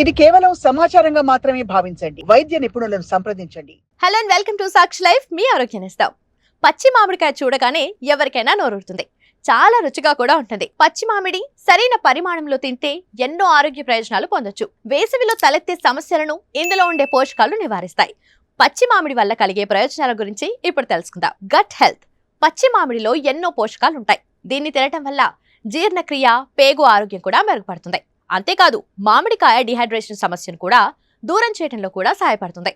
ఇది కేవలం సమాచారంగా మాత్రమే భావించండి. వైద్య నిపుణులను సంప్రదించండి. Hello and welcome to Sakshi life. మీ ఆరోగ్యాన్నిస్తాం. పచ్చి మామిడికాయ చూడగానే ఎవరికైనా నోరూరుతుంది. చాలా రుచిగా కూడా ఉంటుంది. పచ్చి మామిడి సరైన పరిమాణంలో తింటే ఎన్నో ఆరోగ్య ప్రయోజనాలు పొందొచ్చు. వేసవిలో తలెత్తే సమస్యలను ఇందులో ఉండే పోషకాలు నివారిస్తాయి. పచ్చి మామిడి వల్ల కలిగే ప్రయోజనాల గురించి ఇప్పుడు తెలుసుకుందాం. Gut health. పచ్చి మామిడిలో ఎన్నో పోషకాలు ఉంటాయి. దీన్ని తినటం వల్ల జీర్ణక్రియ, పేగు ఆరోగ్యం కూడా మెరుగుపడుతుంది. అంతేకాదు మామిడికాయ డిహైడ్రేషన్ సమస్యను కూడా దూరం చేయడంలో కూడా సహాయపడుతుంది.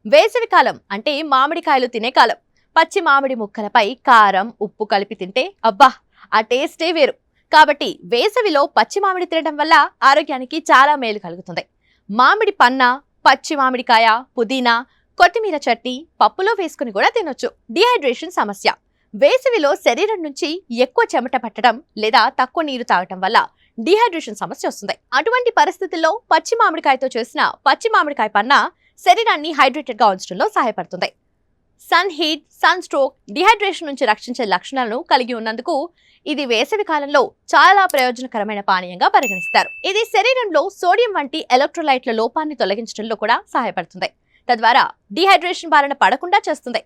వేసవి కాలం అంటే మామిడికాయలు తినే కాలం. పచ్చి మామిడి ముక్కలపై కారం, ఉప్పు కలిపి తింటే అబ్బా ఆ టేస్టే వేరు. కాబట్టి వేసవిలో పచ్చి మామిడి తినడం వల్ల ఆరోగ్యానికి చాలా మేలు కలుగుతుంది. మామిడి పన్న, పచ్చి మామిడికాయ, పుదీనా, కొత్తిమీర చట్నీ పప్పులో వేసుకుని కూడా తినొచ్చు. డిహైడ్రేషన్ సమస్య. వేసవిలో శరీరం నుంచి ఎక్కువ చెమట పట్టడం లేదా తక్కువ నీరు తాగటం వల్ల డిహైడ్రేషన్ సమస్య వస్తుంది. అటువంటి పరిస్థితుల్లో పచ్చి మామిడికాయతో చేసిన పచ్చి మామిడికాయ పన్న శరీరాన్ని హైడ్రేటెడ్ గా ఉంచడంలో సహాయపడుతుంది. Sun heat, sunstroke, dehydration నుంచి రక్షించే లక్షణాలను కలిగి ఉన్నందుకు ఇది వేసవి కాలంలో చాలా ప్రయోజనకరమైన పానీయంగా పరిగణిస్తారు. ఇది శరీరంలో సోడియం వంటి ఎలక్ట్రోలైట్ల లోపాన్ని తొలగించడంలో కూడా సహాయపడుతుంది. తద్వారా డిహైడ్రేషన్ బారిన పడకుండా చేస్తుంది.